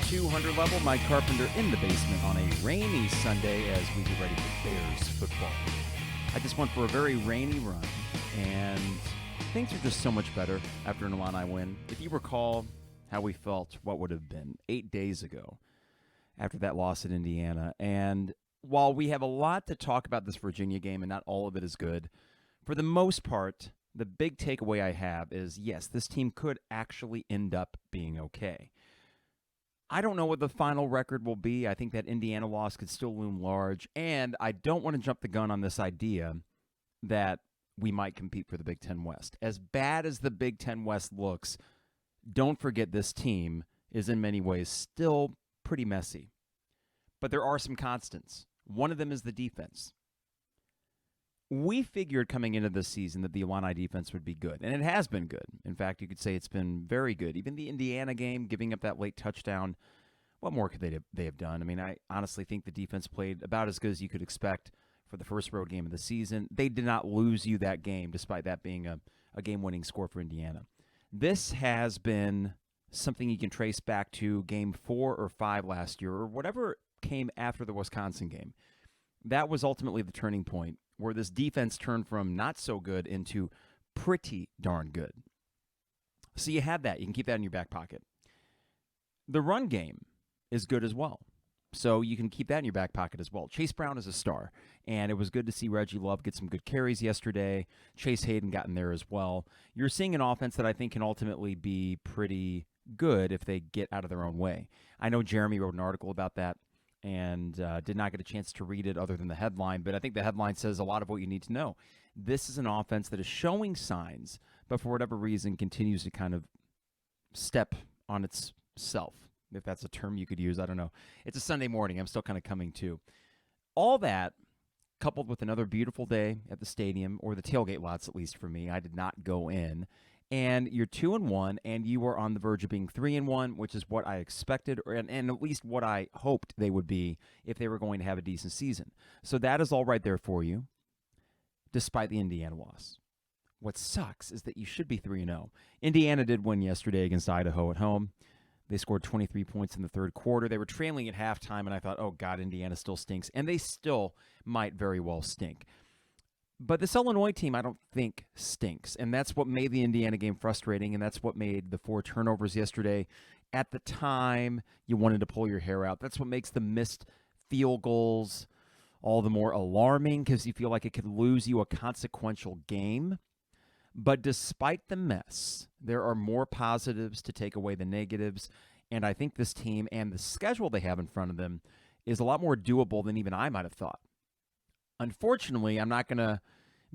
200 level. Mike Carpenter in the basement on a rainy Sunday as we get ready for Bears football. I just went for a very rainy run, and things are just so much better after an Illini win. If you recall how we felt, what would have been 8 days ago after that loss at Indiana. And while we have a lot to talk about this Virginia game, and not all of it is good, for the most part, the big takeaway I have is, yes, this team could actually end up being okay. I don't know what the final record will be. I think that Indiana loss could still loom large, and I don't want to jump the gun on this idea that we might compete for the Big Ten West. As bad as the Big Ten West looks, don't forget this team is in many ways still pretty messy. But there are some constants. One of them is the defense. We figured coming into this season that the Illini defense would be good, and it has been good. In fact, you could say it's been very good. Even the Indiana game, giving up that late touchdown, what more could they have done? I mean, I honestly think the defense played about as good as you could expect for the first road game of the season. They did not lose you that game, despite that being a game-winning score for Indiana. This has been something you can trace back to game 4 or 5 last year, or whatever came after the Wisconsin game. That was ultimately the turning point, where this defense turned from not so good into pretty darn good. So you have that. You can keep that in your back pocket. The run game is good as well. So you can keep that in your back pocket as well. Chase Brown is a star, and it was good to see Reggie Love get some good carries yesterday. Chase Hayden got in there as well. You're seeing an offense that I think can ultimately be pretty good if they get out of their own way. I know Jeremy wrote an article about that, and did not get a chance to read it other than the headline, but I think the headline says a lot of what you need to know. This is an offense that is showing signs, but for whatever reason continues to kind of step on itself, if that's a term you could use. I don't know. It's a Sunday morning. I'm still kind of coming to. All that, coupled with another beautiful day at the stadium, or the tailgate lots, at least for me. I did not go in. And you're 2-1, and you are on the verge of being 3-1, which is what I expected, and at least what I hoped they would be if they were going to have a decent season. So that is all right there for you, despite the Indiana loss. What sucks is that you should be 3-0. Indiana did win yesterday against Idaho at home. They scored 23 points in the third quarter. They were trailing at halftime, and I thought, oh, God, Indiana still stinks. And they still might very well stink. But this Illinois team, I don't think, stinks. And that's what made the Indiana game frustrating, and that's what made the 4 turnovers yesterday. At the time, you wanted to pull your hair out. That's what makes the missed field goals all the more alarming, because you feel like it could lose you a consequential game. But despite the mess, there are more positives to take away than negatives. And I think this team and the schedule they have in front of them is a lot more doable than even I might have thought. Unfortunately, I'm not going to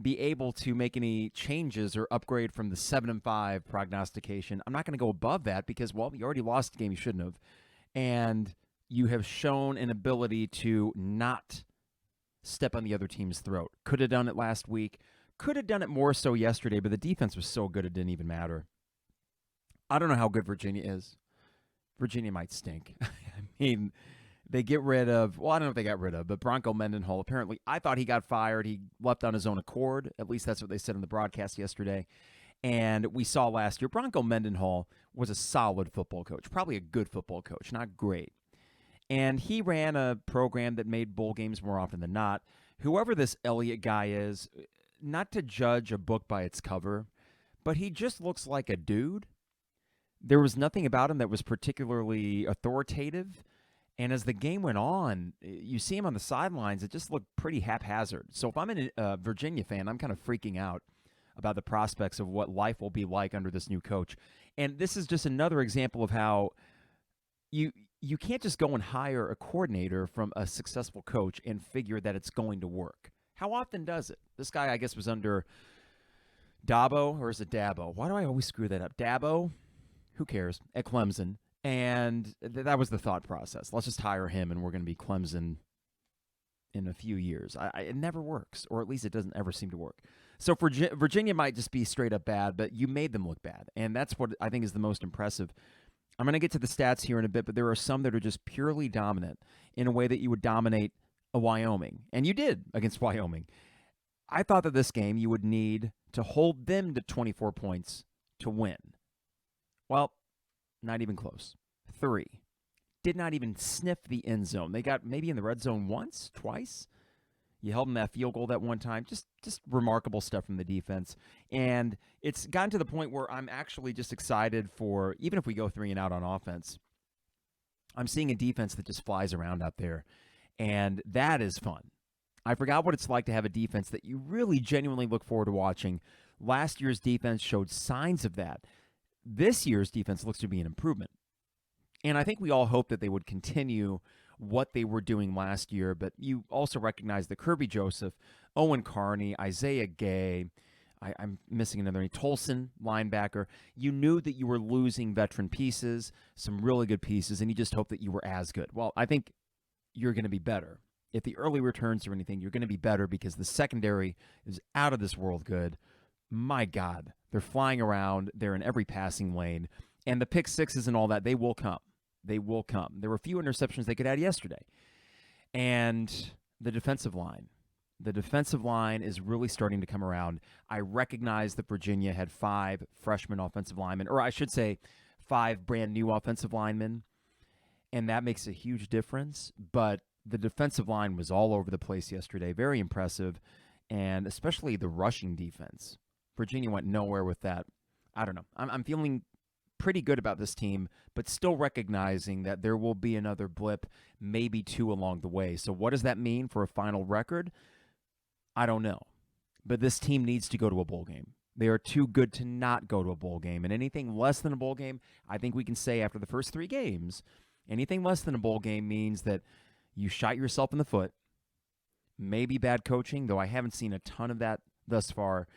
be able to make any changes or upgrade from the 7-5 prognostication. I'm not going to go above that because, well, you already lost the game you shouldn't have. And you have shown an ability to not step on the other team's throat. Could have done it last week. Could have done it more so yesterday, but the defense was so good it didn't even matter. I don't know how good Virginia is. Virginia might stink. I mean, they get rid of, well, I don't know if they got rid of, but Bronco Mendenhall, apparently, I thought he got fired. He left on his own accord. At least that's what they said on the broadcast yesterday. And we saw last year, Bronco Mendenhall was a solid football coach, probably a good football coach, not great. And he ran a program that made bowl games more often than not. Whoever this Elliott guy is, not to judge a book by its cover, but he just looks like a dude. There was nothing about him that was particularly authoritative. And as the game went on, you see him on the sidelines, it just looked pretty haphazard. So if I'm a Virginia fan, I'm kind of freaking out about the prospects of what life will be like under this new coach. And this is just another example of how you can't just go and hire a coordinator from a successful coach and figure that it's going to work. How often does it? This guy, I guess, was under Dabo, or is it Dabo? Why do I always screw that up? Dabo? Who cares? At Clemson. And that was the thought process. Let's just hire him, and we're going to be Clemson in a few years. It never works, or at least it doesn't ever seem to work. So Virginia might just be straight up bad, but you made them look bad, and that's what I think is the most impressive. I'm going to get to the stats here in a bit, but there are some that are just purely dominant in a way that you would dominate a Wyoming, and you did against Wyoming. I thought that this game you would need to hold them to 24 points to win. Well, not even close. 3. did not even sniff the end zone. They got maybe in the red zone once, twice. You held them that field goal that one time. Just remarkable stuff from the defense. And it's gotten to the point where I'm actually just excited for, even if we go 3 and out on offense, I'm seeing a defense that just flies around out there. And that is fun. I forgot what it's like to have a defense that you really genuinely look forward to watching. Last year's defense showed signs of that. This year's defense looks to be an improvement. And I think we all hope that they would continue what they were doing last year, but you also recognize that Kirby Joseph, Owen Carney, Isaiah Gay, I'm missing another name, Tolson, linebacker. You knew that you were losing veteran pieces, some really good pieces, and you just hope that you were as good. Well, I think you're going to be better. If the early returns or anything, you're going to be better because the secondary is out of this world good. My God, they're flying around. They're in every passing lane. And the pick sixes and all that, they will come. They will come. There were a few interceptions they could add yesterday. And the defensive line. The defensive line is really starting to come around. I recognize that Virginia had 5 freshman offensive linemen, or I should say 5 brand new offensive linemen, and that makes a huge difference. But the defensive line was all over the place yesterday. Very impressive, and especially the rushing defense. Virginia went nowhere with that. I don't know. I'm feeling pretty good about this team, but still recognizing that there will be another blip, maybe 2 along the way. So what does that mean for a final record? I don't know. But this team needs to go to a bowl game. They are too good to not go to a bowl game. And anything less than a bowl game, I think we can say after the first 3 games, anything less than a bowl game means that you shot yourself in the foot. Maybe bad coaching, though I haven't seen a ton of that thus far.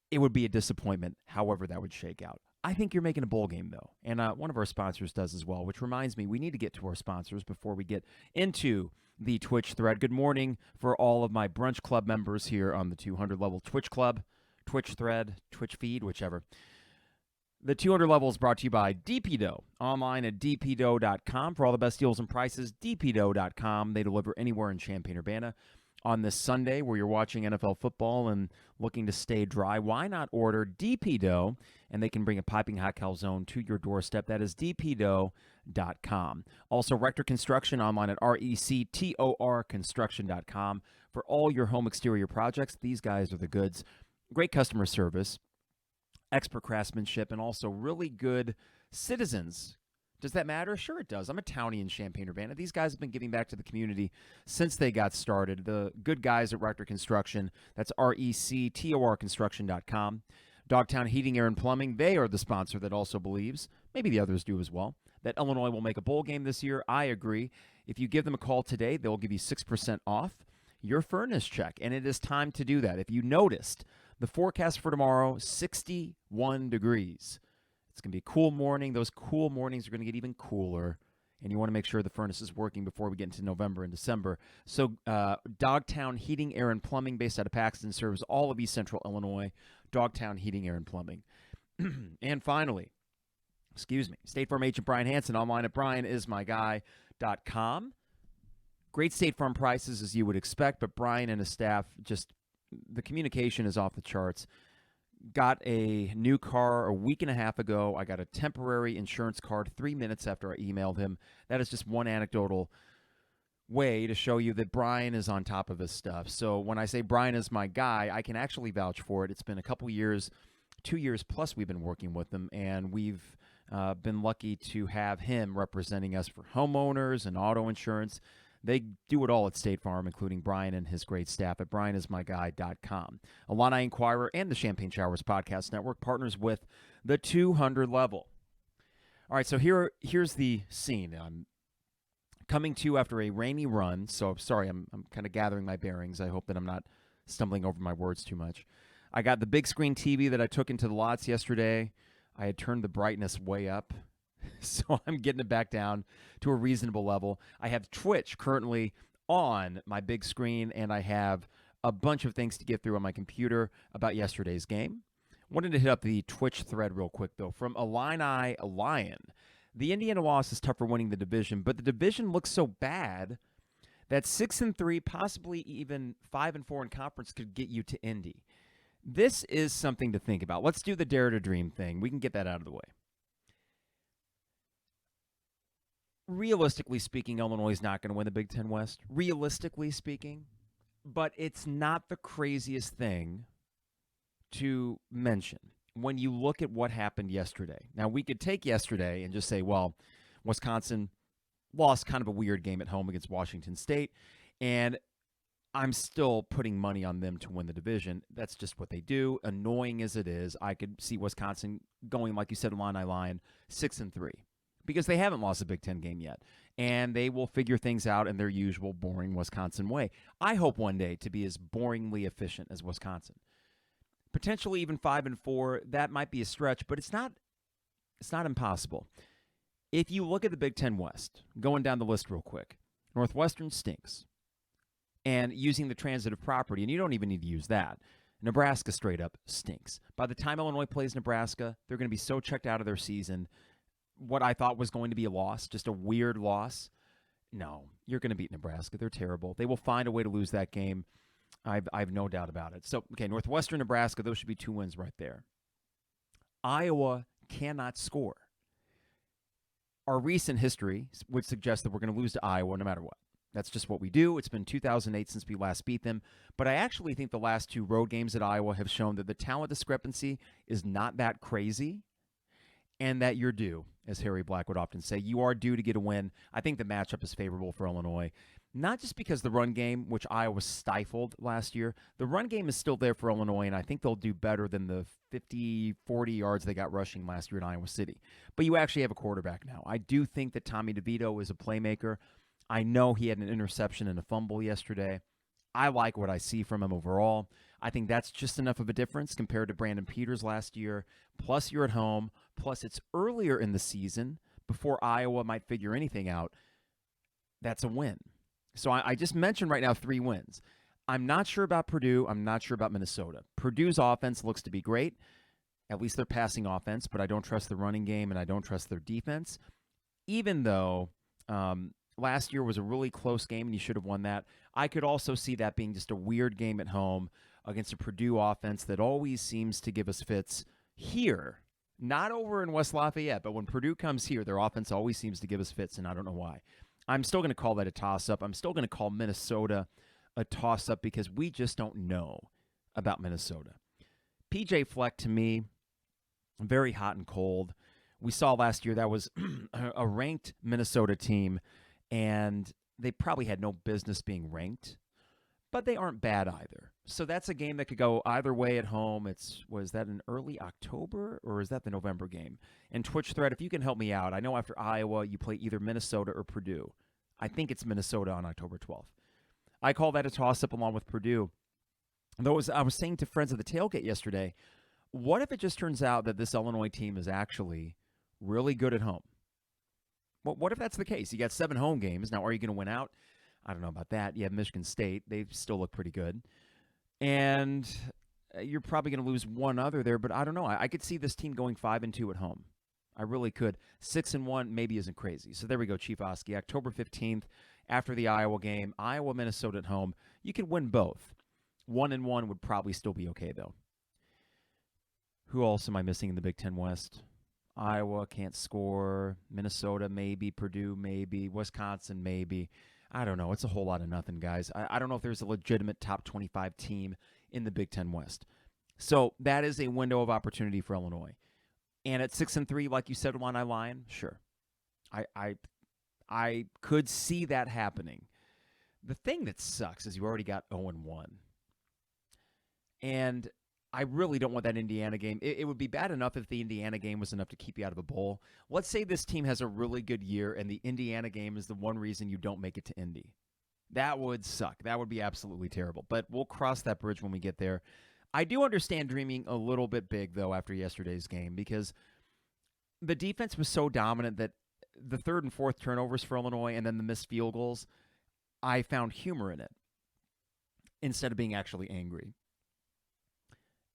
It would be a disappointment, however that would shake out. I think you're making a bowl game, though, and one of our sponsors does as well, which reminds me, we need to get to our sponsors before we get into the Twitch thread. Good morning for all of my Brunch Club members here on the 200 level Twitch Club, Twitch thread, Twitch feed, whichever. The 200 level is brought to you by DP Dough, online at dpdough.com for all the best deals and prices, dpdough.com. They deliver anywhere in Champaign-Urbana. On this Sunday where you're watching NFL football and looking to stay dry, why not order DP Dough, and they can bring a piping hot calzone to your doorstep. That is dpdough.com. Also, Rector Construction online at rectorconstruction.com for all your home exterior projects. These guys are the goods. Great customer service, expert craftsmanship, and also really good citizens. Does that matter? Sure it does. I'm a townie in Champaign-Urbana. These guys have been giving back to the community since they got started. The good guys at Rector Construction, that's rectorconstruction.com. Dogtown Heating, Air, and Plumbing, they are the sponsor that also believes, maybe the others do as well, that Illinois will make a bowl game this year. I agree. If you give them a call today, they'll give you 6% off your furnace check, and it is time to do that. If you noticed, the forecast for tomorrow, 61 degrees. It's going to be a cool morning. Those cool mornings are going to get even cooler, and you want to make sure the furnace is working before we get into November and December. So Dogtown Heating, Air, and Plumbing, based out of Paxton, serves all of East Central Illinois. Dogtown Heating, Air, and Plumbing. And finally, State Farm agent Brian Hansen, online at brianismyguy.com. Great State Farm prices, as you would expect, but Brian and his staff, just the communication is off the charts. Got a new car a week and a half ago. I got a temporary insurance card 3 minutes after I emailed him. That is just one anecdotal way to show you that Brian is on top of his stuff. So when I say Brian is my guy, I can actually vouch for it. It's been a couple years, 2 years plus we've been working with him, and we've been lucky to have him representing us for homeowners and auto insurance. They do it all at State Farm, including Brian and his great staff at brianismyguy.com. Illini Inquirer and the Champagne Showers Podcast Network partners with the 200 level. All right, so here's the scene. I'm coming to after a rainy run, so sorry, I'm kind of gathering my bearings. I hope that I'm not stumbling over my words too much. I got the big screen TV that I took into the lots yesterday. I had turned the brightness way up, so I'm getting it back down to a reasonable level. I have Twitch currently on my big screen, and I have a bunch of things to get through on my computer about yesterday's game. Wanted to hit up the Twitch thread real quick, though. From Illini Lion, the Indiana loss is tough for winning the division, but the division looks so bad that 6-3, possibly even 5-4 in conference could get you to Indy. This is something to think about. Let's do the Dare to Dream thing. We can get that out of the way. realistically speaking, Illinois is not going to win the Big Ten West, realistically speaking. But it's not the craziest thing to mention when you look at what happened yesterday. Now, we could take yesterday and just say, well, Wisconsin lost kind of a weird game at home against Washington State, and I'm still putting money on them to win the division. That's just what they do. Annoying as it is, I could see Wisconsin going, like you said, line 6-3, because they haven't lost a Big Ten game yet, and they will figure things out in their usual boring Wisconsin way. I hope one day to be as boringly efficient as Wisconsin. Potentially even 5-4. That might be a stretch, but it's not impossible. If you look at the Big Ten West, going down the list real quick, Northwestern stinks. And using the transitive property, and you don't even need to use that, Nebraska straight up stinks. By the time Illinois plays Nebraska, they're going to be so checked out of their season. What I thought was going to be a loss, just a weird loss. No, you're going to beat Nebraska. They're terrible. They will find a way to lose that game. I've no doubt about it. So, okay, Northwestern, Nebraska, those should be 2 wins right there. Iowa cannot score. Our recent history would suggest that we're going to lose to Iowa no matter what. That's just what we do. It's been 2008 since we last beat them. But I actually think the last 2 road games at Iowa have shown that the talent discrepancy is not that crazy, and that you're due, as Harry Black would often say. You are due to get a win. I think the matchup is favorable for Illinois, not just because the run game, which Iowa stifled last year, the run game is still there for Illinois, and I think they'll do better than the 50, 40 yards they got rushing last year in Iowa City. But you actually have a quarterback now. I do think that Tommy DeVito is a playmaker. I know he had an interception and a fumble yesterday. I like what I see from him overall. I think that's just enough of a difference compared to Brandon Peters last year. Plus, you're at home. Plus, it's earlier in the season before Iowa might figure anything out. That's a win. So I just mentioned right now 3 wins. I'm not sure about Purdue. I'm not sure about Minnesota. Purdue's offense looks to be great, at least their passing offense, but I don't trust the running game and I don't trust their defense, even though last year was a really close game and you should have won that. I could also see that being just a weird game at home against a Purdue offense that always seems to give us fits here, not over in West Lafayette, but when Purdue comes here, their offense always seems to give us fits, and I don't know why. I'm still going to call that a toss-up. I'm still going to call Minnesota a toss-up because we just don't know about Minnesota. P.J. Fleck, to me, very hot and cold. We saw last year that was a ranked Minnesota team, and they probably had no business being ranked, but they aren't bad either. So that's a game that could go either way at home. Was that in early October, or is that the November game? And Twitch thread, if you can help me out. I know after Iowa, you play either Minnesota or Purdue. I think it's Minnesota on October 12th. I call that a toss-up along with Purdue. Though I was saying to friends at the tailgate yesterday, what if it just turns out that this Illinois team is actually really good at home? What if that's the case? You got 7 home games. Now, are you going to win out? I don't know about that. You have Michigan State. They still look pretty good. And you're probably going to lose one other there, but I don't know. I could see this team going 5-2 at home. I really could. 6-1 maybe isn't crazy. So there we go, Chief Oski. October 15th, after the Iowa game, Iowa, Minnesota at home. You could win both. 1-1 would probably still be okay, though. Who else am I missing in the Big Ten West? Iowa can't score. Minnesota maybe. Purdue maybe. Wisconsin maybe. I don't know. It's a whole lot of nothing, guys. I don't know if there's a legitimate top 25 team in the Big Ten West. So that is a window of opportunity for Illinois. And at 6-3, like you said, am I lying? Sure. I could see that happening. The thing that sucks is you already got 0-1. And I really don't want that Indiana game. It would be bad enough if the Indiana game was enough to keep you out of a bowl. Let's say this team has a really good year and the Indiana game is the one reason you don't make it to Indy. That would suck. That would be absolutely terrible. But we'll cross that bridge when we get there. I do understand dreaming a little bit big, though, after yesterday's game because the defense was so dominant that the 3rd and 4th turnovers for Illinois and then the missed field goals, I found humor in it instead of being actually angry.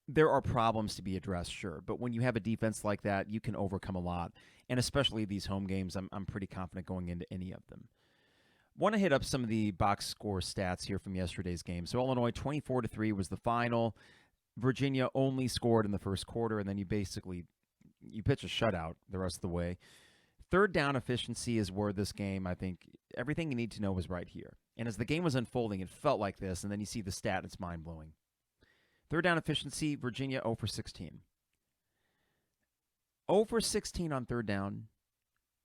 There are problems to be addressed, sure, but when you have a defense like that, you can overcome a lot, and especially these home games, I'm pretty confident going into any of them. Want to hit up some of the box score stats here from yesterday's game. So Illinois 24-3 was the final. Virginia only scored in the first quarter, and then you pitch a shutout the rest of the way. Third down efficiency is where this game, I think, everything you need to know was right here. And as the game was unfolding, it felt like this, and then you see the stat, and it's mind-blowing. Third down efficiency, Virginia 0 for 16. 0 for 16 on third down,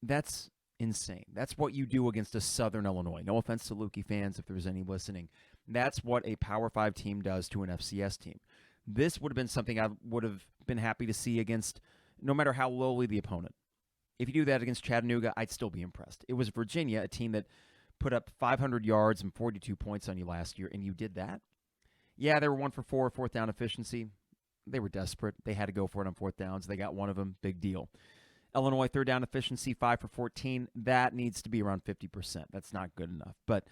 that's insane. That's what you do against a Southern Illinois. No offense to Lukey fans if there's any listening. That's what a Power 5 team does to an FCS team. This would have been something I would have been happy to see against no matter how lowly the opponent. If you do that against Chattanooga, I'd still be impressed. It was Virginia, a team that put up 500 yards and 42 points on you last year, and you did that? Yeah, they were 1 for 4, fourth down efficiency. They were desperate. They had to go for it on fourth downs. They got one of them. Big deal. Illinois, third down efficiency, 5 for 14. That needs to be around 50%. That's not good enough. But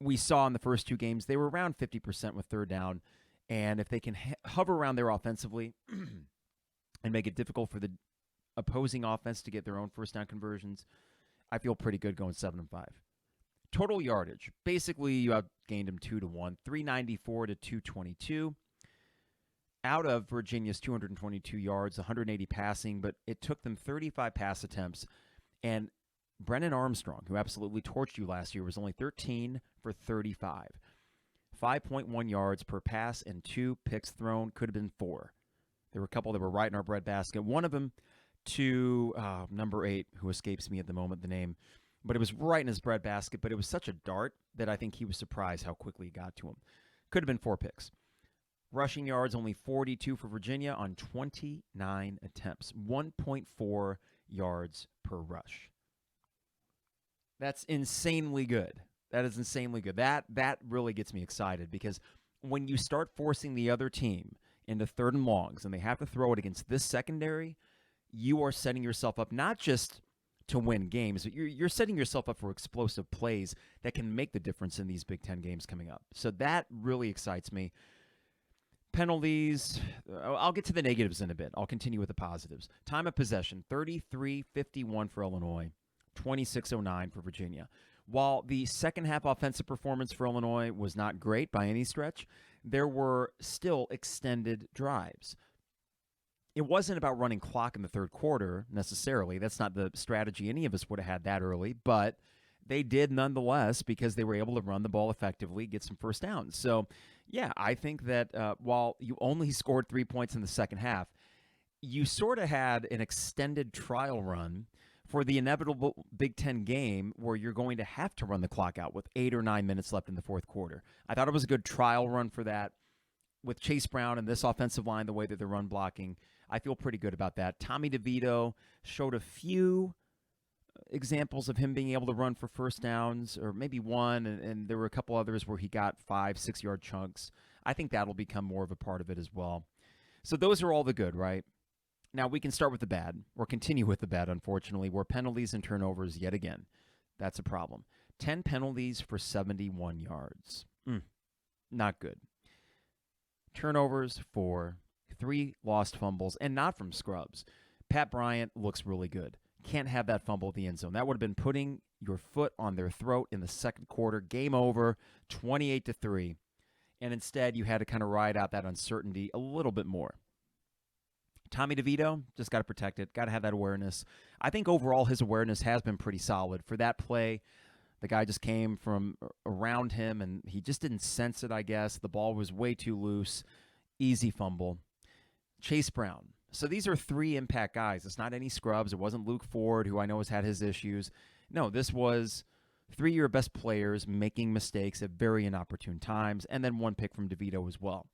we saw in the first two games, they were around 50% with third down. And if they can hover around there offensively and make it difficult for the opposing offense to get their own first down conversions, I feel pretty good going 7-5. Total yardage. Basically, you outgained them 2-1, 394 to 222. Out of Virginia's 222 yards, 180 passing, but it took them 35 pass attempts. And Brennan Armstrong, who absolutely torched you last year, was only 13 for 35. 5.1 yards per pass and 2 picks thrown. Could have been 4. There were a couple that were right in our breadbasket. One of them to number 8, who escapes me at the moment, the name. But it was right in his breadbasket, but it was such a dart that I think he was surprised how quickly he got to him. Could have been 4 picks. Rushing yards, only 42 for Virginia on 29 attempts. 1.4 yards per rush. That's insanely good. That is insanely good. That really gets me excited because when you start forcing the other team into third and longs and they have to throw it against this secondary, you are setting yourself up not just to win games, but you're setting yourself up for explosive plays that can make the difference in these Big Ten games coming up. So that really excites me. Penalties, I'll get to the negatives in a bit. I'll continue with the positives. Time of possession, 33-51 for Illinois, 26-09 for Virginia. While the second half offensive performance for Illinois was not great by any stretch, there were still extended drives. It wasn't about running clock in the third quarter necessarily. That's not the strategy any of us would have had that early, but they did nonetheless because they were able to run the ball effectively, get some first downs. So, yeah, I think that while you only scored 3 points in the second half, you sort of had an extended trial run for the inevitable Big Ten game where you're going to have to run the clock out with 8 or 9 minutes left in the fourth quarter. I thought it was a good trial run for that. With Chase Brown and this offensive line, the way that they're run blocking, I feel pretty good about that. Tommy DeVito showed a few examples of him being able to run for first downs, or maybe one, and there were a couple others where he got 5-6 yard chunks. I think that'll become more of a part of it as well. So those are all the good, right? Now we can start with the bad, or continue with the bad, unfortunately, where penalties and turnovers yet again. That's a problem. 10 penalties for 71 yards. Not good. Turnovers for 3 lost fumbles, and not from scrubs. Pat Bryant looks really good. Can't have that fumble at the end zone. That would have been putting your foot on their throat in the second quarter. Game over, 28-3. And instead, you had to kind of ride out that uncertainty a little bit more. Tommy DeVito, just got to protect it. Got to have that awareness. I think overall his awareness has been pretty solid. For that play, the guy just came from around him, and he just didn't sense it, I guess. The ball was way too loose. Easy fumble. Chase Brown. So these are 3 impact guys. It's not any scrubs. It wasn't Luke Ford, who I know has had his issues. No, this was 3 of your best players making mistakes at very inopportune times, and then 1 pick from DeVito as well.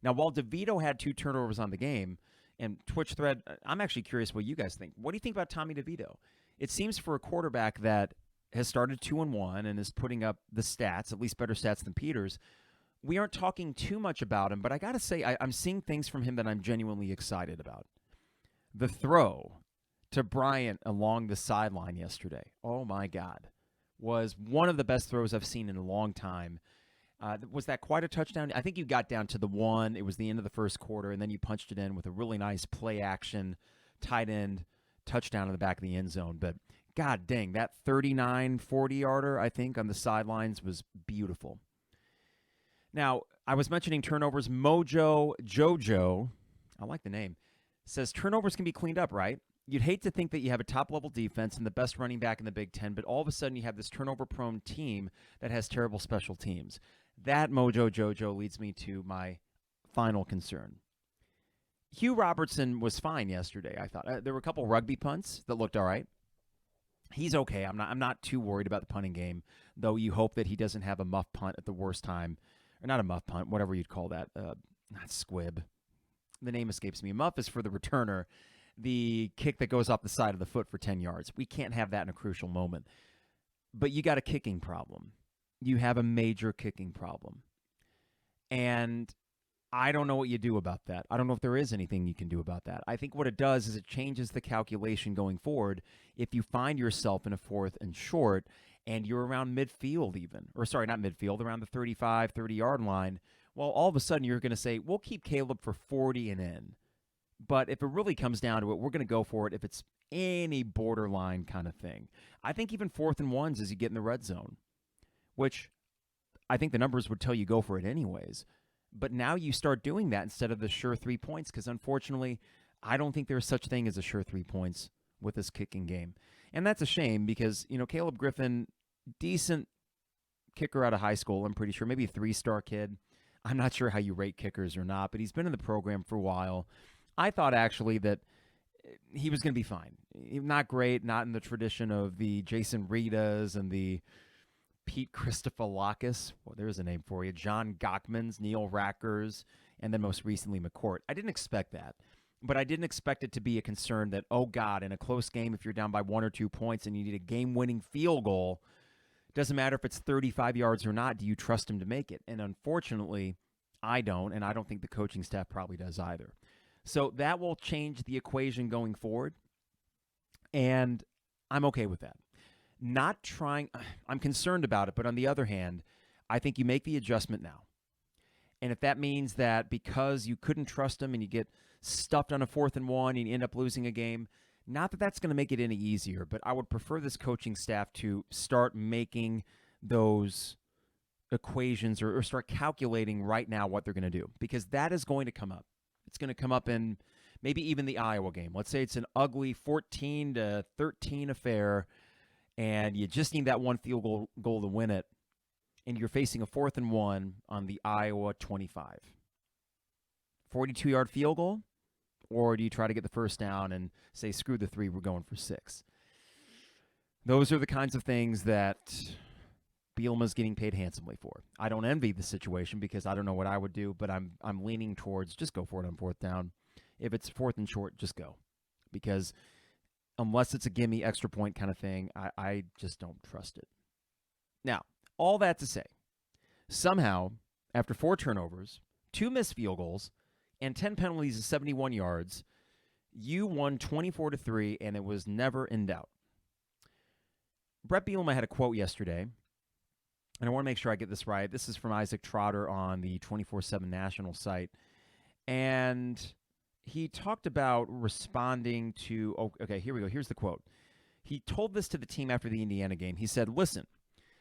Now, while DeVito had 2 turnovers on the game, and Twitch thread, I'm actually curious what you guys think. What do you think about Tommy DeVito? It seems for a quarterback that has started 2-1 and is putting up the stats, at least better stats than Peters, we aren't talking too much about him, but I got to say, I'm seeing things from him that I'm genuinely excited about. The throw to Bryant along the sideline yesterday, oh my God, was one of the best throws I've seen in a long time. Was that quite a touchdown? I think you got down to the 1. It was the end of the first quarter, and then you punched it in with a really nice play action, tight end touchdown in the back of the end zone. But God dang, that 39, 40-yarder, I think, on the sidelines was beautiful. Now, I was mentioning turnovers. Mojo Jojo, I like the name, says turnovers can be cleaned up, right? you'd hate to think that you have a top-level defense and the best running back in the Big Ten, but all of a sudden you have this turnover-prone team that has terrible special teams. That mojo jojo leads me to my final concern. Hugh Robertson was fine yesterday, I thought. There were a couple rugby punts that looked all right. He's okay. I'm not too worried about the punting game, though you hope that he doesn't have a muff punt at the worst time. Or not a muff punt, whatever you'd call that. Not squib. The name escapes me. A muff is for the returner, the kick that goes off the side of the foot for 10 yards. We can't have that in a crucial moment. But you got a kicking problem. You have a major kicking problem. And I don't know what you do about that. I don't know if there is anything you can do about that. I think what it does is it changes the calculation going forward. If you find yourself in a 4th and short and you're around midfield even, or sorry, not midfield, around the 35, 30-yard line, well, all of a sudden you're going to say, we'll keep Caleb for 40 and in. But if it really comes down to it, we're going to go for it if it's any borderline kind of thing. I think even 4th and 1s as you get in the red zone, which I think the numbers would tell you go for it anyways. But now you start doing that instead of the sure 3 points because, unfortunately, I don't think there's such thing as a sure 3 points with this kicking game. And that's a shame because, Caleb Griffin, decent kicker out of high school, I'm pretty sure, maybe a 3-star kid. I'm not sure how you rate kickers or not, but he's been in the program for a while. I thought, actually, that he was going to be fine. Not great, not in the tradition of the Jason Ritas and the Pete Christophilakis, well, there's a name for you, John Gockmans, Neil Rackers, and then most recently McCourt. I didn't expect that, but I didn't expect it to be a concern that, oh, God, in a close game, if you're down by 1 or 2 points and you need a game-winning field goal, doesn't matter if it's 35 yards or not, do you trust him to make it? And unfortunately, I don't, and I don't think the coaching staff probably does either. So that will change the equation going forward, and I'm okay with that. I'm concerned about it, but on the other hand, I think you make the adjustment now. And if that means that because you couldn't trust him and you get stuffed on a 4th and 1 and you end up losing a game, not that that's going to make it any easier, but I would prefer this coaching staff to start making those equations or start calculating right now what they're going to do, because that is going to come up. It's going to come up in maybe even the Iowa game. Let's say it's an ugly 14-13 affair, and you just need that one field goal to win it, and you're facing a 4th and 1 on the Iowa 25. 42-yard field goal, or do you try to get the first down and say, screw the 3, we're going for 6? Those are the kinds of things that Bielema's getting paid handsomely for. I don't envy the situation because I don't know what I would do, but I'm leaning towards just go for it on 4th down. If it's 4th and short, just go. Because unless it's a gimme extra point kind of thing, I just don't trust it. Now, all that to say, somehow, after 4 turnovers, 2 missed field goals, and 10 penalties of 71 yards, you won 24-3, and it was never in doubt. Bret Bielema had a quote yesterday, and I want to make sure I get this right. This is from Isaac Trotter on the 24/7 national site, and he talked about responding to, okay, here we go. Here's the quote. He told this to the team after the Indiana game. He said, listen,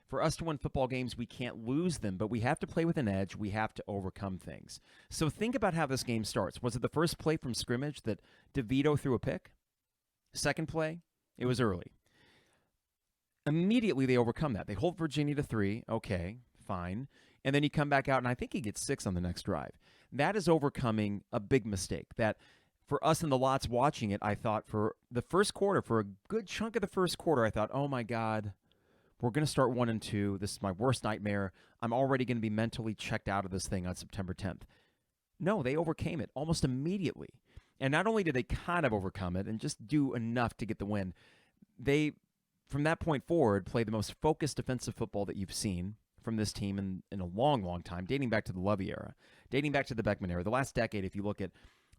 for us to win football games, we can't lose them, but we have to play with an edge. We have to overcome things. So think about how this game starts. Was it the first play from scrimmage that DeVito threw a pick? Second play? It was early. Immediately they overcome that. They hold Virginia to 3. Okay, fine. And then you come back out, and I think he gets 6 on the next drive. That is overcoming a big mistake that for us in the lots watching it, I thought for the first quarter, for a good chunk of the first quarter, I thought, oh my God, we're going to start 1 and 2. This is my worst nightmare. I'm already going to be mentally checked out of this thing on September 10th. No, they overcame it almost immediately. And not only did they kind of overcome it and just do enough to get the win, they, from that point forward, play the most focused defensive football that you've seen from this team in a long, long time, dating back to the Lovie era, dating back to the Beckman era. The last decade, if you look at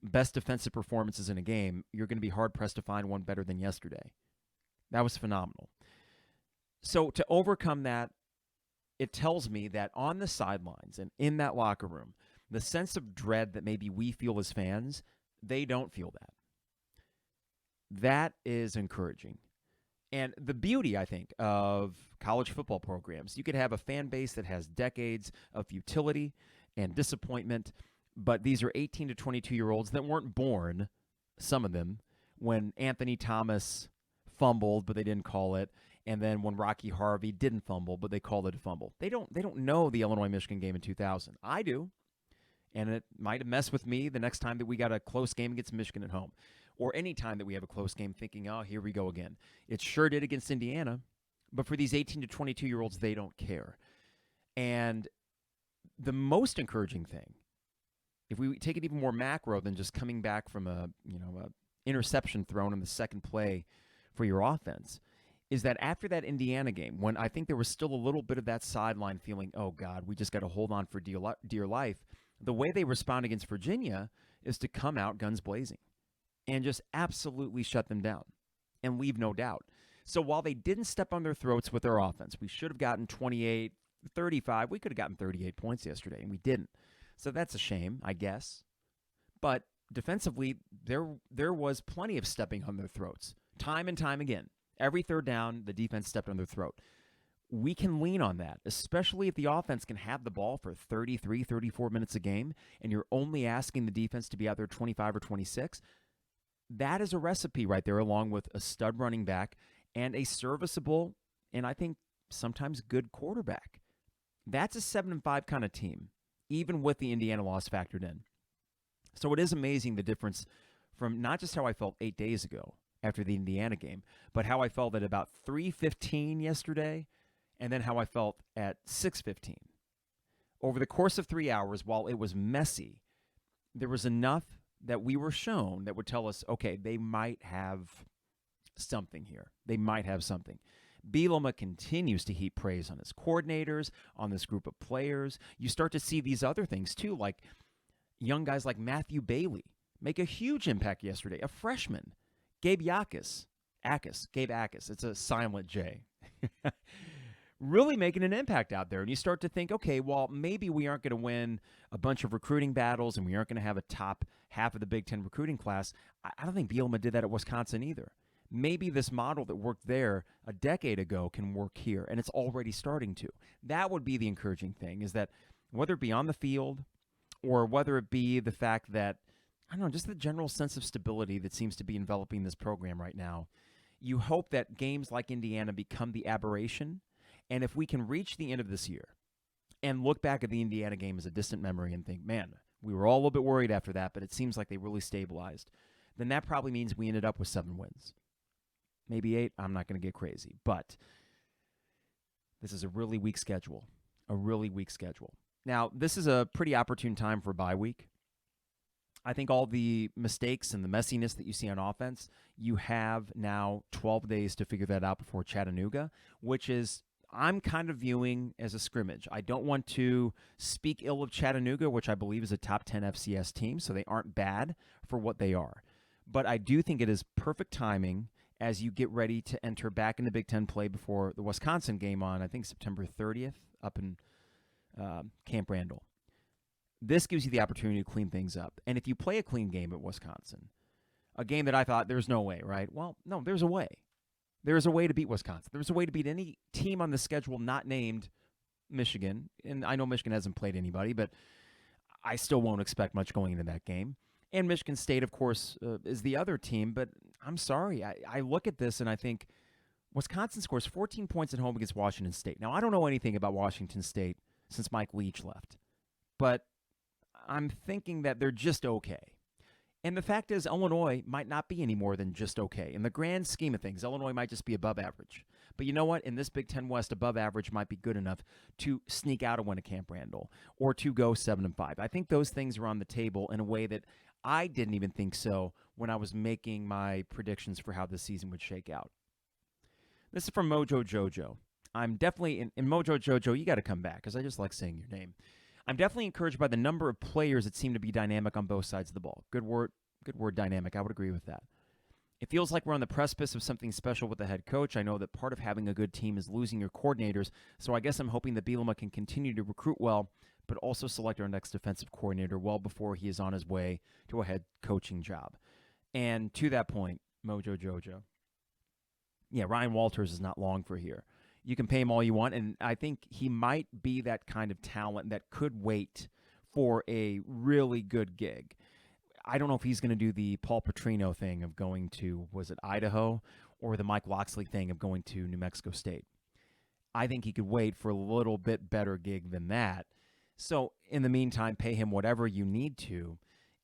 best defensive performances in a game, you're going to be hard-pressed to find one better than yesterday. That was phenomenal. So to overcome that, it tells me that on the sidelines and in that locker room, the sense of dread that maybe we feel as fans, they don't feel that. That is encouraging. And the beauty, I think, of college football programs, you could have a fan base that has decades of futility and disappointment, but these are 18 to 22-year-olds that weren't born, some of them, when Anthony Thomas fumbled, but they didn't call it, and then when Rocky Harvey didn't fumble, but they called it a fumble. They don't know the Illinois-Michigan game in 2000. I do, and it might have messed with me the next time that we got a close game against Michigan at home, or any time that we have a close game thinking, oh, here we go again. It sure did against Indiana, but for these 18 to 22-year-olds, they don't care. And the most encouraging thing, if we take it even more macro than just coming back from a interception thrown in the second play for your offense, is that after that Indiana game, when I think there was still a little bit of that sideline feeling, oh, God, we just got to hold on for dear life, the way they respond against Virginia is to come out guns blazing and just absolutely shut them down and leave no doubt. So while they didn't step on their throats with their offense, we should have gotten 28, 35. We could have gotten 38 points yesterday, and we didn't. So that's a shame, I guess. But defensively, there was plenty of stepping on their throats, time and time again. Every third down, the defense stepped on their throat. We can lean on that, especially if the offense can have the ball for 33, 34 minutes a game, and you're only asking the defense to be out there 25 or 26. That is a recipe right there, along with a stud running back and a serviceable and I think sometimes good quarterback. That's a 7-5 kind of team, even with the Indiana loss factored in. So it is amazing the difference from not just how I felt 8 days ago after the Indiana game, but how I felt at about 3:15 yesterday, and then how I felt at 6:15. Over the course of 3 hours, while it was messy, there was enough that we were shown that would tell us, okay, they might have something here. They might have something. Bielema continues to heap praise on his coordinators, on this group of players. You start to see these other things too, like young guys like Matthew Bailey make a huge impact yesterday. A freshman, Gabe Akis. It's a silent J. Really making an impact out there. And you start to think, okay, well, maybe we aren't going to win a bunch of recruiting battles and we aren't going to have a top half of the Big Ten recruiting class. I don't think Bielema did that at Wisconsin either. Maybe this model that worked there a decade ago can work here, and it's already starting to. That would be the encouraging thing, is that whether it be on the field or whether it be the fact that, I don't know, just the general sense of stability that seems to be enveloping this program right now, you hope that games like Indiana become the aberration. And if we can reach the end of this year and look back at the Indiana game as a distant memory and think, man, we were all a little bit worried after that, but it seems like they really stabilized, then that probably means we ended up with 7 wins. Maybe 8, I'm not going to get crazy. But this is a really weak schedule. Now, this is a pretty opportune time for a bye week. I think all the mistakes and the messiness that you see on offense, you have now 12 days to figure that out before Chattanooga, which is, I'm kind of viewing as a scrimmage. I don't want to speak ill of Chattanooga, which I believe is a top 10 FCS team, so they aren't bad for what they are. But I do think it is perfect timing as you get ready to enter back into Big Ten play before the Wisconsin game on, I think, September 30th up in Camp Randall. This gives you the opportunity to clean things up. And if you play a clean game at Wisconsin, a game that I thought there's no way, right? Well, no, there's a way. There's a way to beat Wisconsin. There's a way to beat any team on the schedule not named Michigan. And I know Michigan hasn't played anybody, but I still won't expect much going into that game. And Michigan State, of course, is the other team. But I'm sorry. I look at this and I think Wisconsin scores 14 points at home against Washington State. Now, I don't know anything about Washington State since Mike Leach left. But I'm thinking that they're just okay. And the fact is, Illinois might not be any more than just okay. In the grand scheme of things, Illinois might just be above average. But you know what? In this Big Ten West, above average might be good enough to sneak out a win at Camp Randall or to go 7-5. I think those things are on the table in a way that I didn't even think so when I was making my predictions for how this season would shake out. This is from Mojo Jojo. I'm definitely, in Mojo Jojo, you got to come back because I just like saying your name. I'm definitely encouraged by the number of players that seem to be dynamic on both sides of the ball. Good word, dynamic. I would agree with that. It feels like we're on the precipice of something special with the head coach. I know that part of having a good team is losing your coordinators, so I guess I'm hoping that Bielema can continue to recruit well, but also select our next defensive coordinator well before he is on his way to a head coaching job. And to that point, Mojo Jojo, yeah, Ryan Walters is not long for here. You can pay him all you want, and I think he might be that kind of talent that could wait for a really good gig. I don't know if he's going to do the Paul Petrino thing of going to, was it Idaho, or the Mike Locksley thing of going to New Mexico State. I think he could wait for a little bit better gig than that. So in the meantime, pay him whatever you need to,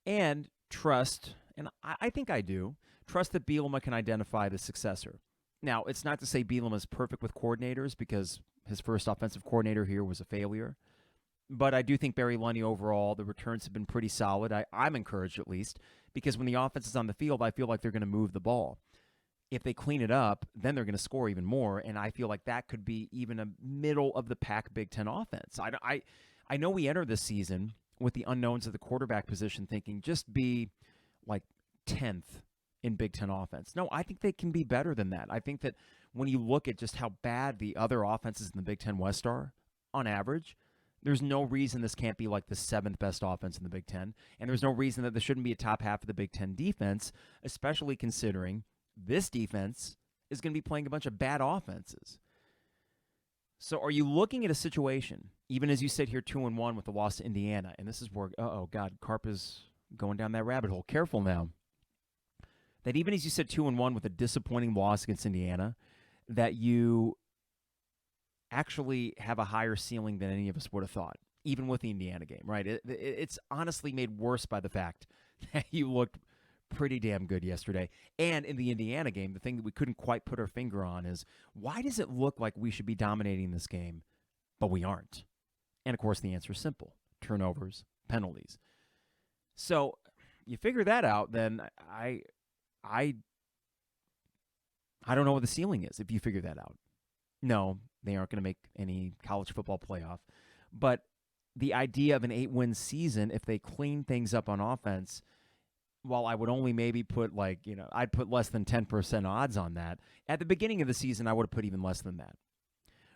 and trust, and I think I do, trust that Bielema can identify the successor. Now, it's not to say Bielema is perfect with coordinators, because his first offensive coordinator here was a failure. But I do think Barry Lunny overall, the returns have been pretty solid. I'm encouraged at least, because when the offense is on the field, I feel like they're going to move the ball. If they clean it up, then they're going to score even more, and I feel like that could be even a middle-of-the-pack Big Ten offense. I know we enter this season with the unknowns of the quarterback position thinking just be like 10th in Big Ten offense. No, I think they can be better than that. I think that when you look at just how bad the other offenses in the Big Ten West are, on average, there's no reason this can't be like the 7th best offense in the Big Ten, and there's no reason that this shouldn't be a top half of the Big Ten defense, especially considering this defense is going to be playing a bunch of bad offenses. So are you looking at a situation, even as you sit here 2-1 with the loss to Indiana, and this is where, Carp is going down that rabbit hole. Careful now. That even as you sit 2-1 with a disappointing loss against Indiana, that you actually have a higher ceiling than any of us would have thought, even with the Indiana game, right? It's honestly made worse by the fact that you looked pretty damn good yesterday. And in the Indiana game, the thing that we couldn't quite put our finger on is, why does it look like we should be dominating this game, but we aren't? And, of course, the answer is simple. Turnovers, penalties. So you figure that out, then I don't know what the ceiling is if you figure that out. No, they aren't going to make any college football playoff. But the idea of an 8-win season, if they clean things up on offense, while I would only maybe put I'd put less than 10% odds on that. At the beginning of the season, I would have put even less than that.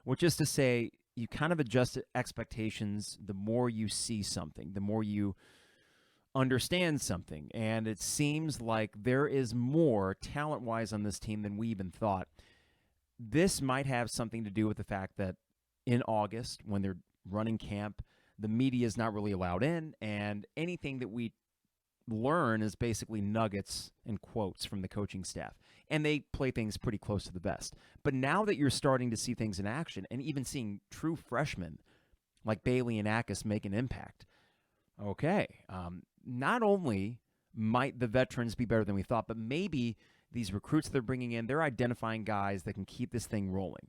Which is to say, you kind of adjust expectations the more you see something, the more you understand something. And it seems like there is more talent-wise on this team than we even thought. This might have something to do with the fact that in August, when they're running camp, the media is not really allowed in, and anything that we learn is basically nuggets and quotes from the coaching staff. And they play things pretty close to the best. But now that you're starting to see things in action, and even seeing true freshmen like Bailey and Akis make an impact, not only might the veterans be better than we thought, but maybe these recruits they're bringing in, they're identifying guys that can keep this thing rolling.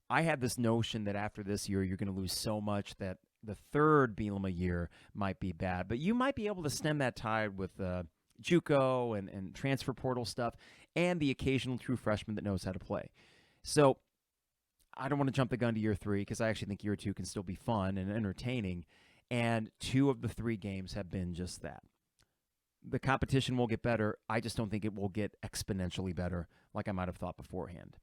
I had this notion that after this year, you're going to lose so much that the third Bielema year might be bad. But you might be able to stem that tide with JUCO and transfer portal stuff and the occasional true freshman that knows how to play. So I don't want to jump the gun to year 3 because I actually think year 2 can still be fun and entertaining. And 2 of the 3 games have been just that. The competition will get better. I just don't think it will get exponentially better like I might have thought beforehand.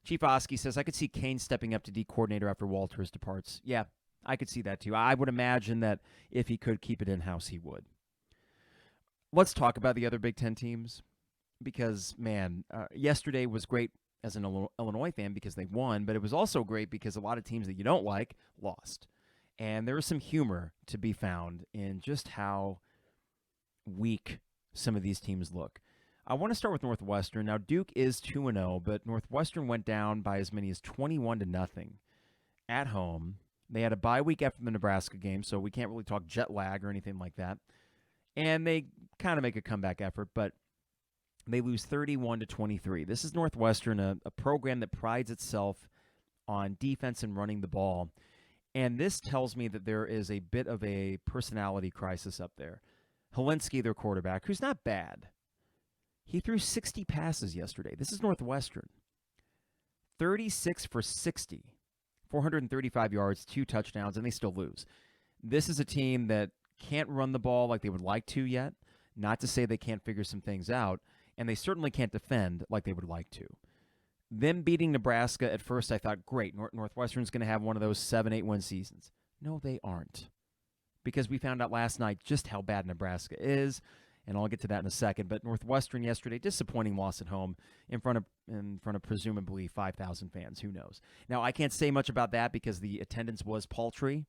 Chief Oski says, I could see Kane stepping up to D coordinator after Walters departs. Yeah, I could see that too. I would imagine that if he could keep it in-house, he would. Let's talk about the other Big Ten teams because, man, yesterday was great as an Illinois fan because they won, but it was also great because a lot of teams that you don't like lost. And there was some humor to be found in just how weak some of these teams look. I want to start with Northwestern. Now, Duke is 2-0, but Northwestern went down by as many as 21-0 at home. They had a bye week after the Nebraska game, so we can't really talk jet lag or anything like that. And they kind of make a comeback effort, but they lose 31-23. This is Northwestern, a program that prides itself on defense and running the ball. And this tells me that there is a bit of a personality crisis up there. Helinski, their quarterback, who's not bad. He threw 60 passes yesterday. This is Northwestern. 36 for 60. 435 yards, 2 touchdowns, and they still lose. This is a team that can't run the ball like they would like to yet. Not to say they can't figure some things out, and they certainly can't defend like they would like to. Them beating Nebraska, at first I thought, great, Northwestern's going to have one of those 7-8 win seasons. No, they aren't. Because we found out last night just how bad Nebraska is, and I'll get to that in a second. But Northwestern yesterday, disappointing loss at home in front of presumably 5,000 fans. Who knows? Now, I can't say much about that because the attendance was paltry.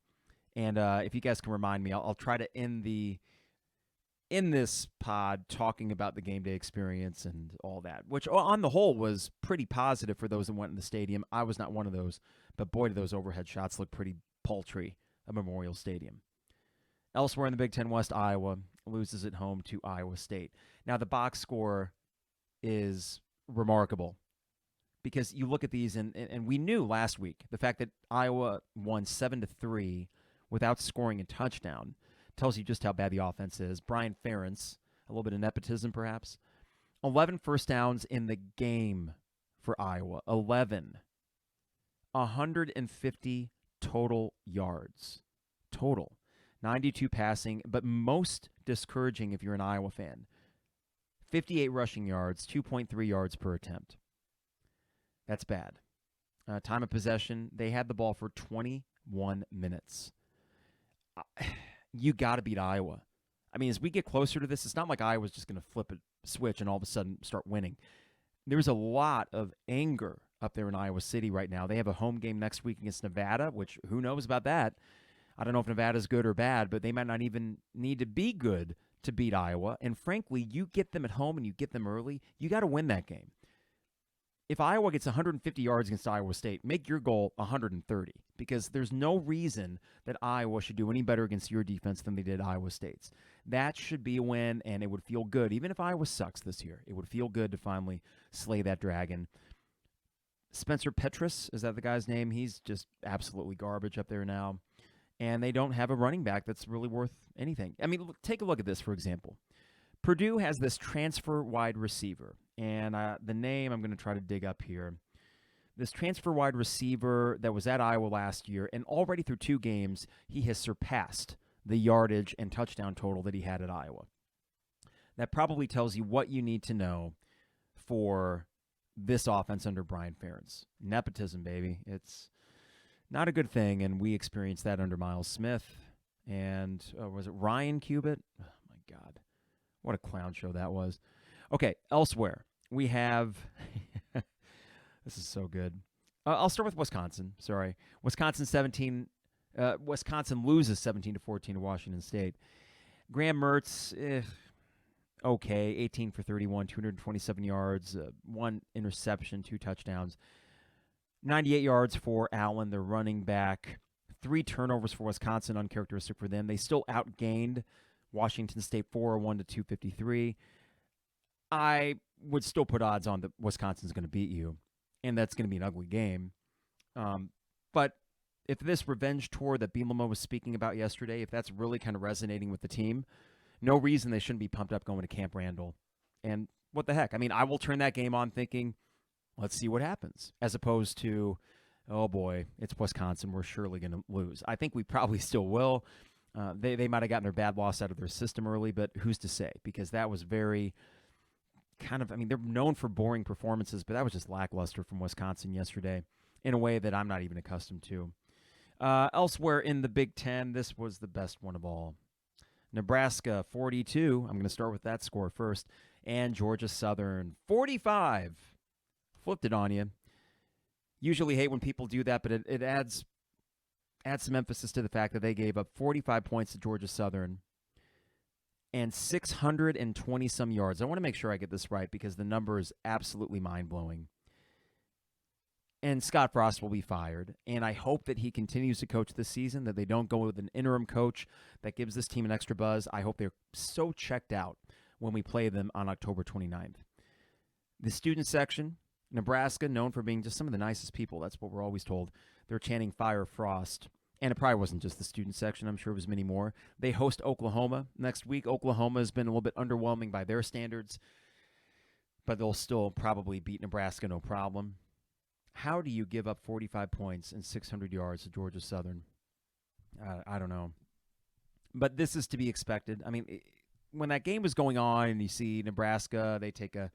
And if you guys can remind me, I'll try to end the in this pod talking about the game day experience and all that, which on the whole was pretty positive for those that went in the stadium. I was not one of those, but boy, do those overhead shots look pretty paltry at Memorial Stadium. Elsewhere in the Big Ten West, Iowa loses at home to Iowa State. Now, the box score is remarkable because you look at these, and we knew last week the fact that Iowa won 7-3 without scoring a touchdown tells you just how bad the offense is. Brian Ferentz, a little bit of nepotism perhaps. 11 first downs in the game for Iowa. 11. 150 total yards. Total. 92 passing, but most discouraging if you're an Iowa fan. 58 rushing yards, 2.3 yards per attempt. That's bad. Time of possession, they had the ball for 21 minutes. You got to beat Iowa. I mean, as we get closer to this, it's not like Iowa's just going to flip a switch and all of a sudden start winning. There's a lot of anger up there in Iowa City right now. They have a home game next week against Nevada, which who knows about that? I don't know if Nevada's good or bad, but they might not even need to be good to beat Iowa. And frankly, you get them at home and you get them early, you got to win that game. If Iowa gets 150 yards against Iowa State, make your goal 130 because there's no reason that Iowa should do any better against your defense than they did Iowa State's. That should be a win, and it would feel good. Even if Iowa sucks this year, it would feel good to finally slay that dragon. Spencer Petras, is that the guy's name? He's just absolutely garbage up there now. And they don't have a running back that's really worth anything. I mean, take a look at this, for example. Purdue has this transfer wide receiver, and the name I'm going to try to dig up here. This transfer wide receiver that was at Iowa last year, and already through 2 games, he has surpassed the yardage and touchdown total that he had at Iowa. That probably tells you what you need to know for this offense under Brian Ferentz. Nepotism, baby. It's not a good thing, and we experienced that under Miles Smith. And was it Ryan Cubitt? Oh, my God. What a clown show that was. Okay, elsewhere, we have – this is so good. I'll start with Wisconsin. Sorry. Wisconsin loses 17-14 to Washington State. Graham Mertz, okay, 18 for 31, 227 yards, 1 interception, 2 touchdowns. 98 yards for Allen, the running back. 3 turnovers for Wisconsin, uncharacteristic for them. They still outgained Washington State 401 to 253. I would still put odds on that Wisconsin's going to beat you, and that's going to be an ugly game. But if this revenge tour that Bielema was speaking about yesterday, if that's really kind of resonating with the team, no reason they shouldn't be pumped up going to Camp Randall. And what the heck? I mean, I will turn that game on thinking, let's see what happens, as opposed to, oh boy, it's Wisconsin, we're surely going to lose. I think we probably still will. They might have gotten their bad loss out of their system early, but who's to say? Because that was very kind of, I mean, they're known for boring performances, but that was just lackluster from Wisconsin yesterday in a way that I'm not even accustomed to. Elsewhere in the Big Ten, this was the best one of all. Nebraska 42, I'm going to start with that score first, and Georgia Southern 45. Flipped it on you. Usually hate when people do that, but it adds some emphasis to the fact that they gave up 45 points to Georgia Southern and 620-some yards. I want to make sure I get this right because the number is absolutely mind-blowing. And Scott Frost will be fired, and I hope that he continues to coach this season, that they don't go with an interim coach that gives this team an extra buzz. I hope they're so checked out when we play them on October 29th. The student section, Nebraska, known for being just some of the nicest people. That's what we're always told. They're chanting Fire Frost. And it probably wasn't just the student section. I'm sure it was many more. They host Oklahoma next week. Oklahoma has been a little bit underwhelming by their standards, but they'll still probably beat Nebraska no problem. How do you give up 45 points and 600 yards to Georgia Southern? I don't know. But this is to be expected. I mean, when that game was going on and you see Nebraska, they take a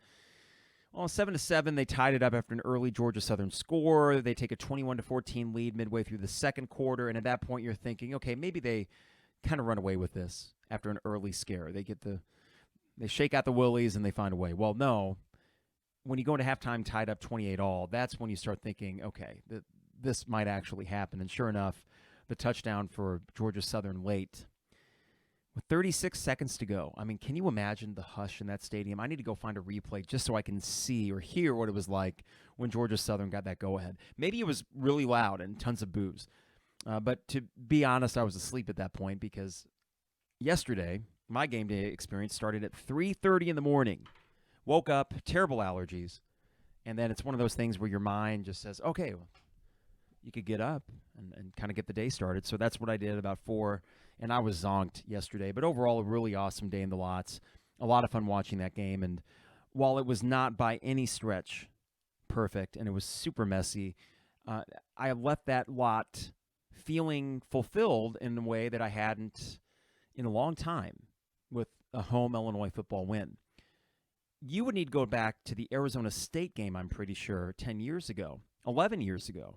7-7, they tied it up after an early Georgia Southern score. They take a 21-14 lead midway through the second quarter, and at that point you're thinking, okay, maybe they kind of run away with this after an early scare. They shake out the willies and they find a way. Well, no. When you go into halftime tied up 28-all, that's when you start thinking, okay, this might actually happen. And sure enough, the touchdown for Georgia Southern late with 36 seconds to go. I mean, can you imagine the hush in that stadium? I need to go find a replay just so I can see or hear what it was like when Georgia Southern got that go-ahead. Maybe it was really loud and tons of boos. But to be honest, I was asleep at that point because yesterday, my game day experience started at 3:30 in the morning. Woke up, terrible allergies, and then it's one of those things where your mind just says, okay, well, you could get up and kind of get the day started. So that's what I did about 4, and I was zonked yesterday. But overall, a really awesome day in the lots. A lot of fun watching that game, and while it was not by any stretch perfect and it was super messy, I left that lot feeling fulfilled in a way that I hadn't in a long time with a home Illinois football win. You would need to go back to the Arizona State game, I'm pretty sure, 10 years ago, 11 years ago.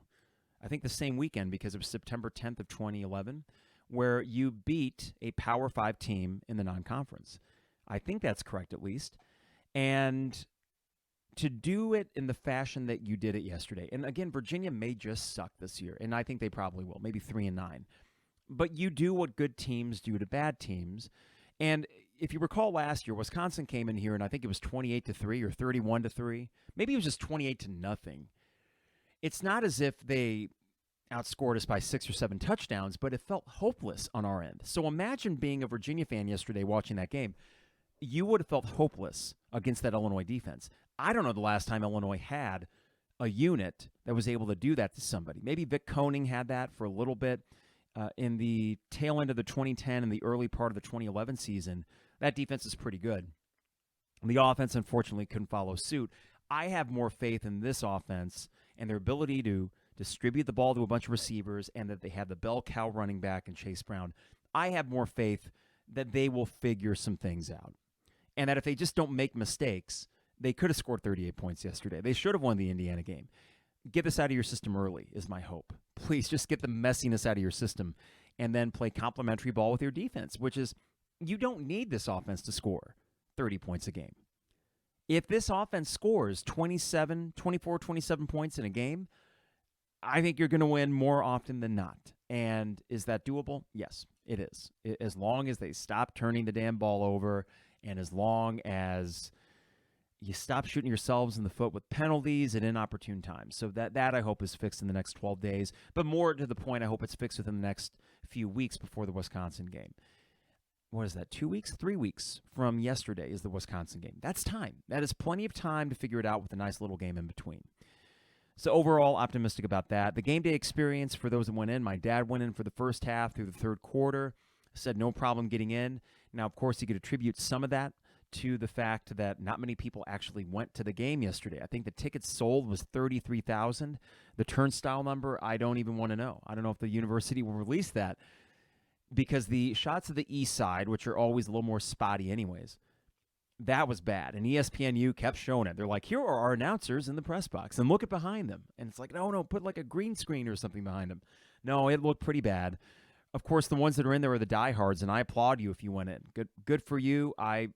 I think the same weekend because it was September 10th of 2011, where you beat a Power 5 team in the non-conference. I think that's correct at least. And to do it in the fashion that you did it yesterday, and again, Virginia may just suck this year, and I think they probably will, maybe 3-9. But you do what good teams do to bad teams. And if you recall last year, Wisconsin came in here, and I think it was 28-3 or 31-3. Maybe it was just 28-0. It's not as if they outscored us by 6 or 7 touchdowns, but it felt hopeless on our end. So imagine being a Virginia fan yesterday watching that game. You would have felt hopeless against that Illinois defense. I don't know the last time Illinois had a unit that was able to do that to somebody. Maybe Vic Koenig had that for a little bit in the tail end of the 2010 and the early part of the 2011 season. That defense is pretty good. The offense, unfortunately, couldn't follow suit. I have more faith in this offense and their ability to distribute the ball to a bunch of receivers and that they have the bell cow running back and Chase Brown. I have more faith that they will figure some things out. And that if they just don't make mistakes, they could have scored 38 points yesterday. They should have won the Indiana game. Get this out of your system early is my hope. Please just get the messiness out of your system and then play complementary ball with your defense, which is you don't need this offense to score 30 points a game. If this offense scores 24, 27 points in a game, I think you're going to win more often than not. And is that doable? Yes, it is. As long as they stop turning the damn ball over and as long as you stop shooting yourselves in the foot with penalties at inopportune times. So that I hope is fixed in the next 12 days. But more to the point, I hope it's fixed within the next few weeks before the Wisconsin game. What is that, 2 weeks? 3 weeks from yesterday is the Wisconsin game. That's time. That is plenty of time to figure it out with a nice little game in between. So overall, optimistic about that. The game day experience for those that went in, my dad went in for the first half through the third quarter, said no problem getting in. Now, of course, you could attribute some of that to the fact that not many people actually went to the game yesterday. I think the tickets sold was 33,000. The turnstile number, I don't even want to know. I don't know if the university will release that because the shots of the east side, which are always a little more spotty anyways, that was bad. And ESPNU kept showing it. They're like, here are our announcers in the press box, and look at behind them. And it's like, no, put like a green screen or something behind them. No, it looked pretty bad. Of course, the ones that are in there are the diehards, and I applaud you if you went in. Good for you. I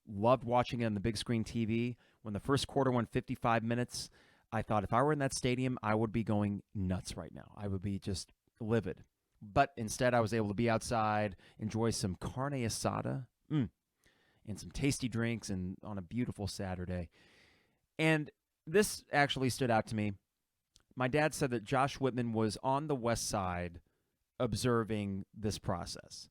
loved watching it on the big screen TV. When the first quarter went 55 minutes, I thought if I were in that stadium, I would be going nuts right now. I would be just livid. But instead, I was able to be outside, enjoy some carne asada, and some tasty drinks and on a beautiful Saturday. And this actually stood out to me. My dad said that Josh Whitman was on the west side observing this process.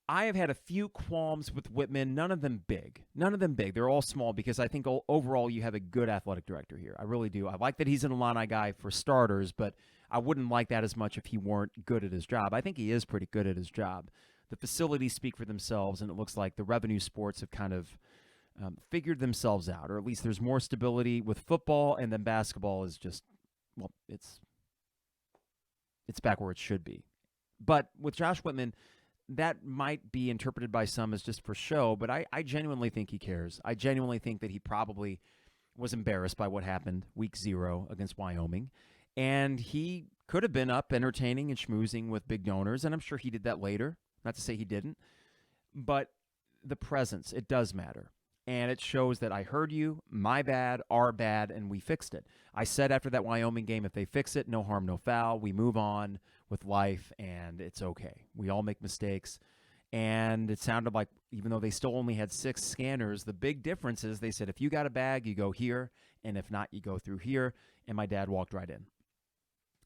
I have had a few qualms with Whitman, none of them big. They're all small because I think overall you have a good athletic director here. I really do. I like that he's an Illini guy for starters, but I wouldn't like that as much if he weren't good at his job. I think he is pretty good at his job. The facilities speak for themselves, and it looks like the revenue sports have kind of figured themselves out, or at least there's more stability with football, and then basketball is just, well, it's back where it should be. But with Josh Whitman, that might be interpreted by some as just for show, but I genuinely think he cares. I genuinely think that he probably was embarrassed by what happened week 0 against Wyoming, and he could have been up entertaining and schmoozing with big donors, and I'm sure he did that later. Not to say he didn't, but the presence, it does matter. And it shows that I heard you, my bad, our bad, and we fixed it. I said after that Wyoming game, if they fix it, no harm, no foul. We move on with life, and it's okay. We all make mistakes. And it sounded like, even though they still only had 6 scanners, the big difference is they said, if you got a bag, you go here, and if not, you go through here. And my dad walked right in.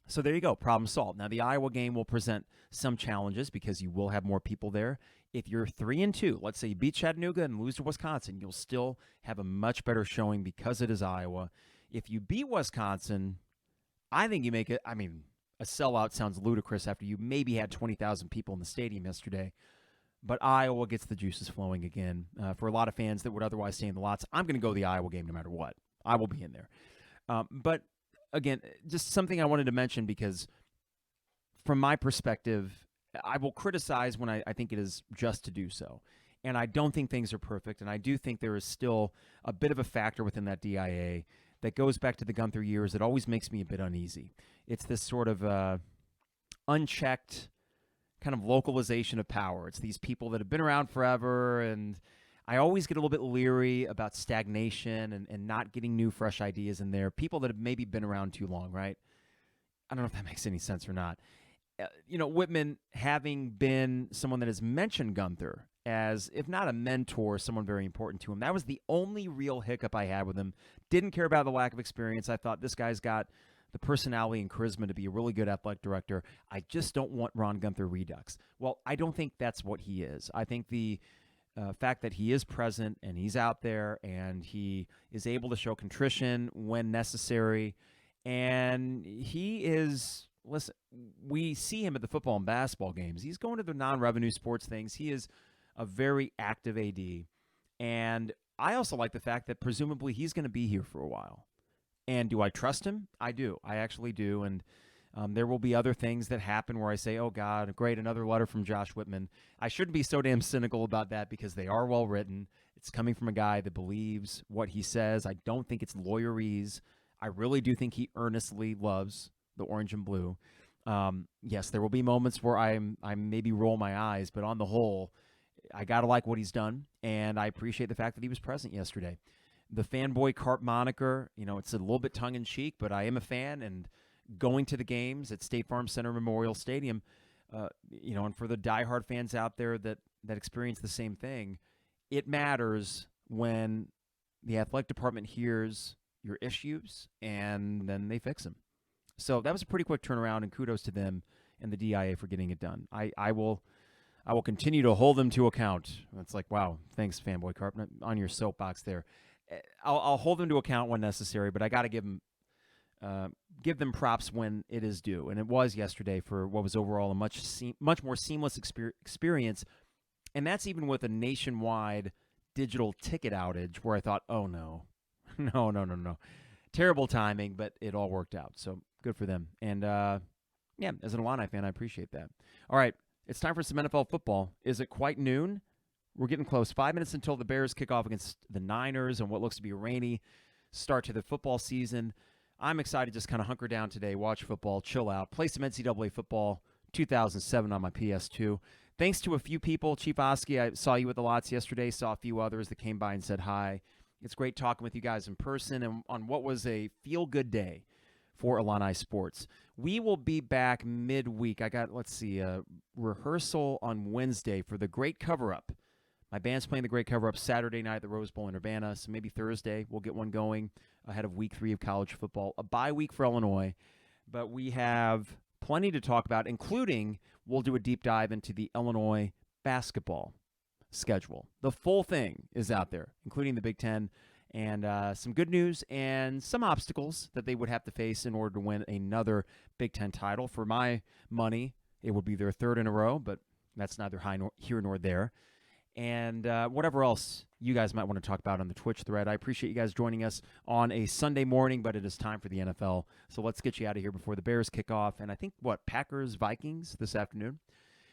So there you go, problem solved. Now, the Iowa game will present some challenges because you will have more people there. If you're 3-2, let's say you beat Chattanooga and lose to Wisconsin, you'll still have a much better showing because it is Iowa. If you beat Wisconsin, I think you make it, I mean, a sellout sounds ludicrous after you maybe had 20,000 people in the stadium yesterday. But Iowa gets the juices flowing again. For a lot of fans that would otherwise stay in the lots, I'm going to go to the Iowa game no matter what. I will be in there. But, again, just something I wanted to mention because from my perspective, I will criticize when I think it is just to do so. And I don't think things are perfect, and I do think there is still a bit of a factor within that DIA that goes back to the Gunther years that always makes me a bit uneasy. It's this sort of unchecked kind of localization of power. It's these people that have been around forever, and I always get a little bit leery about stagnation and not getting new, fresh ideas in there. People that have maybe been around too long, right? I don't know if that makes any sense or not. Whitman, having been someone that has mentioned Gunther as, if not a mentor, someone very important to him, that was the only real hiccup I had with him. Didn't care about the lack of experience. I thought this guy's got the personality and charisma to be a really good athletic director. I just don't want Ron Gunther redux. Well, I don't think that's what he is. I think the fact that he is present and he's out there and he is able to show contrition when necessary, and he is, listen, we see him at the football and basketball games. He's going to the non-revenue sports things. He is a very active AD, and I also like the fact that presumably he's going to be here for a while. And do I trust him? I do. I actually do. And there will be other things that happen where I say, oh, God, great, another letter from Josh Whitman. I shouldn't be so damn cynical about that because they are well written. It's coming from a guy that believes what he says. I don't think it's lawyerese. I really do think he earnestly loves the orange and blue. Yes, there will be moments where I maybe roll my eyes, but on the whole, I got to like what he's done, and I appreciate the fact that he was present yesterday. The fanboy Carp moniker, it's a little bit tongue-in-cheek, but I am a fan, and going to the games at State Farm Center Memorial Stadium, and for the diehard fans out there that experience the same thing, it matters when the athletic department hears your issues, and then they fix them. So that was a pretty quick turnaround, and kudos to them and the DIA for getting it done. I will continue to hold them to account. It's like, wow, thanks, fanboy Carp, on your soapbox there. I'll hold them to account when necessary, but I got to give them props when it is due, and it was yesterday for what was overall a much more seamless experience, and that's even with a nationwide digital ticket outage where I thought, oh no, no, terrible timing, but it all worked out, so good for them. And as an Illini fan, I appreciate that. All right, it's time for some NFL football. Is it quite noon? We're getting close. 5 minutes until the Bears kick off against the Niners and what looks to be a rainy start to the football season. I'm excited to just kind of hunker down today, watch football, chill out, play some NCAA football 2007 on my PS2. Thanks to a few people. Chief Oski, I saw you at the lots yesterday, saw a few others that came by and said hi. It's great talking with you guys in person and on what was a feel-good day for Illini sports. We will be back midweek. I got, a rehearsal on Wednesday for the Great Cover-Up. My band's playing the Great Cover-Up Saturday night at the Rose Bowl in Urbana, so maybe Thursday we'll get one going ahead of Week 3 of college football. A bye week for Illinois, but we have plenty to talk about, including we'll do a deep dive into the Illinois basketball schedule. The full thing is out there, including the Big Ten, and some good news and some obstacles that they would have to face in order to win another Big Ten title. For my money, it would be their third in a row, but that's neither here nor there. And whatever else you guys might want to talk about on the Twitch thread. I appreciate you guys joining us on a Sunday morning, but it is time for the NFL. So let's get you out of here before the Bears kick off. And I think, Packers-Vikings this afternoon?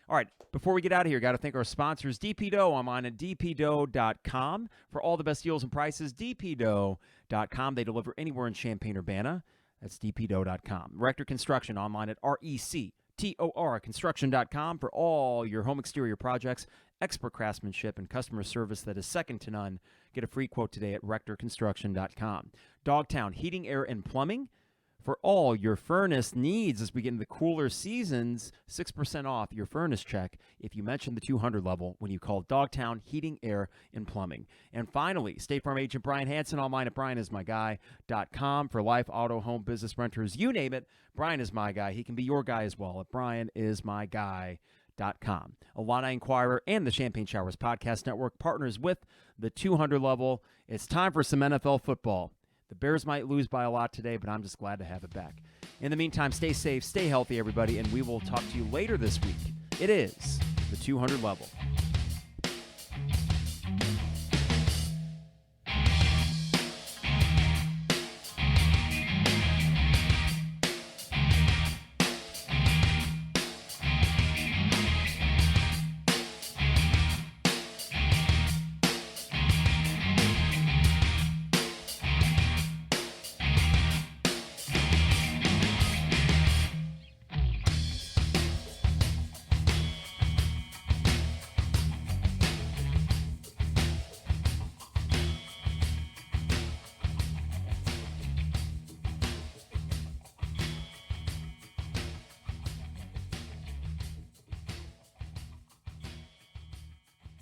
All right, before we get out of here, got to thank our sponsors, DP Dough, online at dpdough.com. For all the best deals and prices, dpdough.com. They deliver anywhere in Champaign-Urbana. That's dpdough.com. Rector Construction, online at RECTOR construction.com for all your home exterior projects. Expert craftsmanship and customer service that is second to none. Get a free quote today at rectorconstruction.com. Dogtown Heating, Air, and Plumbing For all your furnace needs as we get into the cooler seasons, 6% off your furnace check if you mention the 200 level when you call Dogtown Heating, Air, and Plumbing. And finally, State Farm agent Brian Hansen online at brianismyguy.com for life, auto, home, business, renters, you name it. Brian is my guy. He can be your guy as well at brianismyguy.com. Illini Inquirer and the Champagne Showers Podcast Network partners with the 200 level. It's time for some NFL football. The Bears might lose by a lot today, but I'm just glad to have it back. In the meantime, stay safe, stay healthy, everybody, and we will talk to you later this week. It is the 200 level.